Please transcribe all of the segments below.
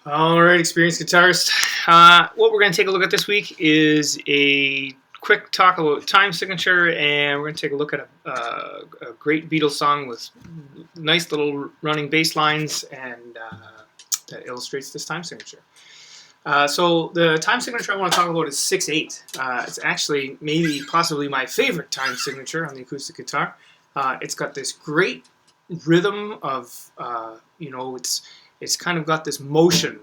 Alright, experienced guitarist. What we're going to take a look at this week is a quick talk about time signature, and we're going to take a look at a great Beatles song with nice little running bass lines, and that illustrates this time signature. So the time signature I want to talk about is 6/8. It's actually maybe possibly my favorite time signature on the acoustic guitar. It's got this great rhythm of, it's kind of got this motion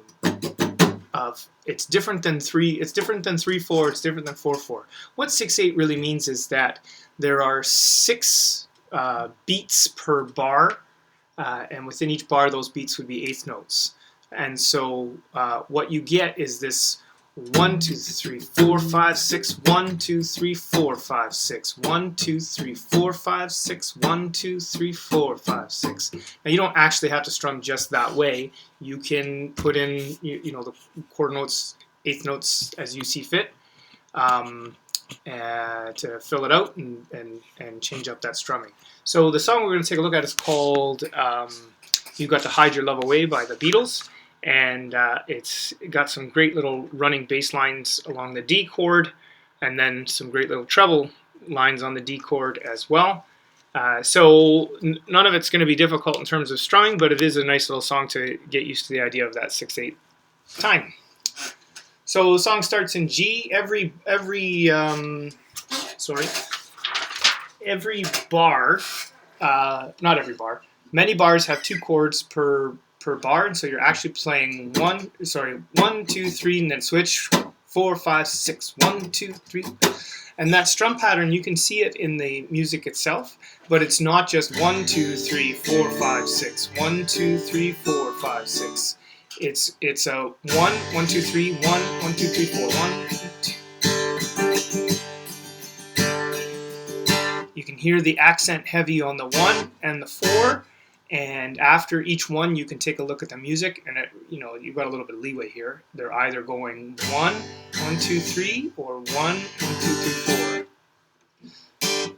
of it's different than 3/4, it's different than 4/4. What 6/8 really means is that there are 6 beats per bar, and within each bar those beats would be eighth notes. And so what you get is this 1, 2, 3, 4, 5, 6, 1, 2, 3, 4, 5, 6, 1, 2, 3, 4, 5, 6, 1, 2, 3, 4, 5, 6. Now you don't actually have to strum just that way. You can put in the quarter notes, eighth notes as you see fit, to fill it out and change up that strumming. So the song we're going to take a look at is called "You've Got to Hide Your Love Away" by the Beatles. And it's got some great little running bass lines along the D chord, and then some great little treble lines on the D chord as well. So none of it's going to be difficult in terms of strumming, but it is a nice little song to get used to the idea of that 6/8 time. So the song starts in G. Every bar, not every bar, many bars have 2 chords per bar, and so you're actually playing 1, 2, 3, and then switch 4, 5, 6, 1, 2, 3. And that strum pattern, you can see it in the music itself, but it's not just 1, 2, 3, 4, 5, 6, 1, 2, 3, 4, 5, 6. It's a 1, 1, 2, 3, 1, 1, 2, 3, 4, 1, 2. You can hear the accent heavy on the 1 and the 4. And after each one, you can take a look at the music, and you've got a little bit of leeway here. They're either going 1, 1, 2, 3, or 1, 1, 2, 3,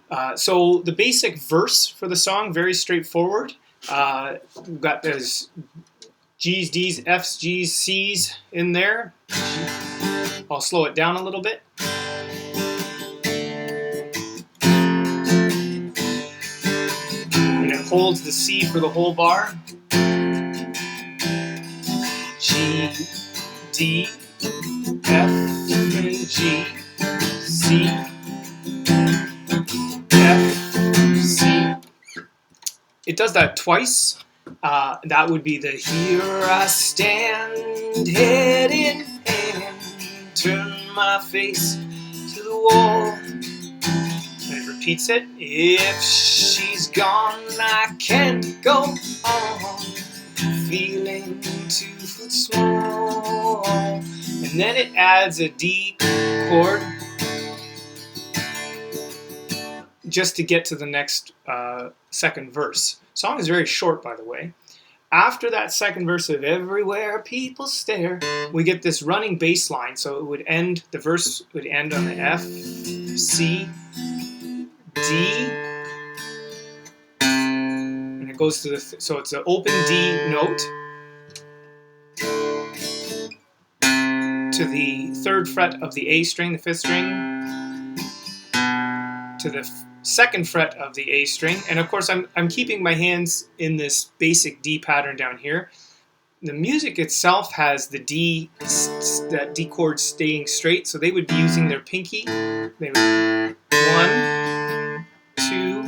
4. So the basic verse for the song, very straightforward. We've got those G's, D's, F's, G's, C's in there. I'll slow it down a little bit. Holds the C for the whole bar. G, D, F, and G, C, F, C. It does that twice. That would be the "Here I stand, head in hand, turn my face to the wall." Repeats it. If she's gone, I can't go on, feeling 2 foot small. And then it adds a D chord just to get to the next second verse. Song is very short, by the way. After that second verse of "Everywhere People Stare," we get this running bass line. So it would end, the verse would end on the F, C, D, and it goes to the, so it's an open D note to the 3rd fret of the A string, the 5th string, to the 2nd fret of the A string, and of course I'm keeping my hands in this basic D pattern down here. The music itself has the D, that D chord staying straight, so they would be using their pinky. They would 1, 2,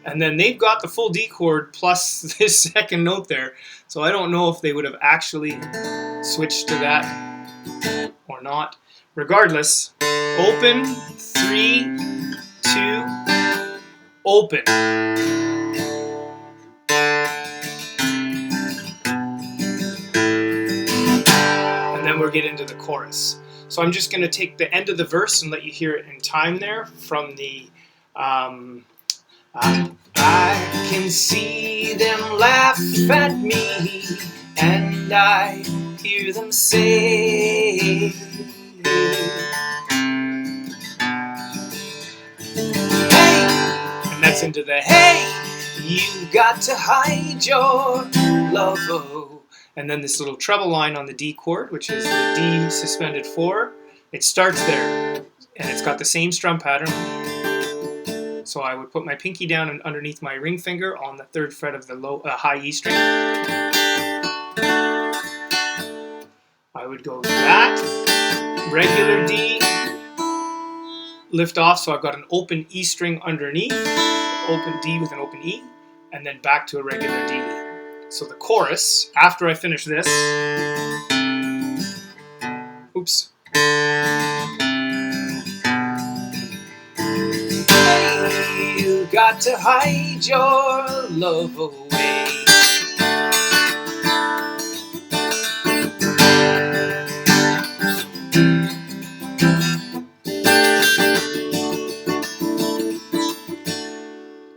and then they've got the full D chord plus this 2nd note there. So I don't know if they would have actually switched to that or not. Regardless, open, 3, 2, open. And then we'll get into the chorus. So I'm just going to take the end of the verse and let you hear it in time there from the I can see them laugh at me, and I hear them say, hey, and that's into the hey, you got to hide your love and then this little treble line on the D chord, which is the D suspended 4. It starts there, and it's got the same strum pattern. So I would put my pinky down and underneath my ring finger on the 3rd fret of the high E string. I would go that, regular D, lift off, so I've got an open E string underneath, open D with an open E, and then back to a regular D. So the chorus, after I finish this, oops. Hey, you got to hide your love away.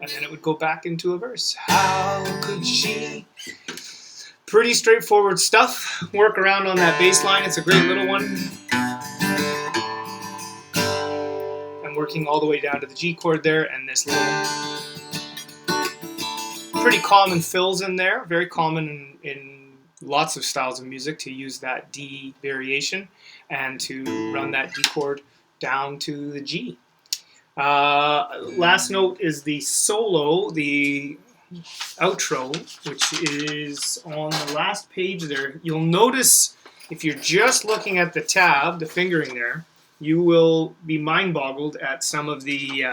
And then it would go back into a verse. How could she? Pretty straightforward stuff. Work around on that bass line. It's a great little one. I'm working all the way down to the G chord there, and this little pretty common fills in there. Very common in lots of styles of music to use that D variation and to run that D chord down to the G. Last note is the solo, the outro, which is on the last page there. You'll notice if you're just looking at the tab, the fingering there, you will be mind-boggled at some of the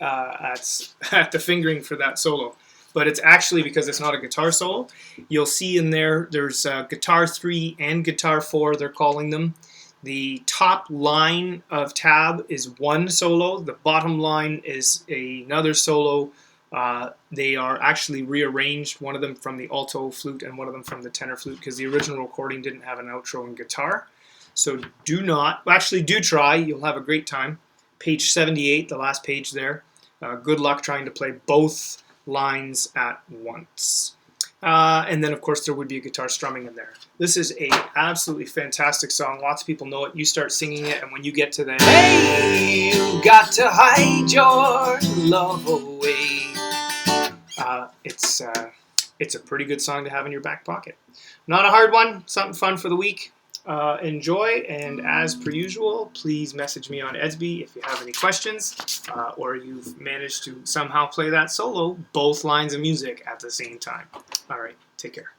at the fingering for that solo. But it's actually because it's not a guitar solo. You'll see in there's guitar 3 and guitar 4, they're calling them. The top line of tab is one solo. The bottom line is another solo. They are actually rearranged, one of them from the alto flute and one of them from the tenor flute, because the original recording didn't have an outro in guitar. So do try. You'll have a great time. Page 78, the last page there. Good luck trying to play both lines at once. And then, of course, there would be a guitar strumming in there. This is a absolutely fantastic song. Lots of people know it. You start singing it, and when you get to the "Hey, you got to hide your love away," it's a pretty good song to have in your back pocket. Not a hard one. Something fun for the week. Enjoy, and as per usual, please message me on EDSBY if you have any questions, or you've managed to somehow play that solo, both lines of music at the same time. All right, take care.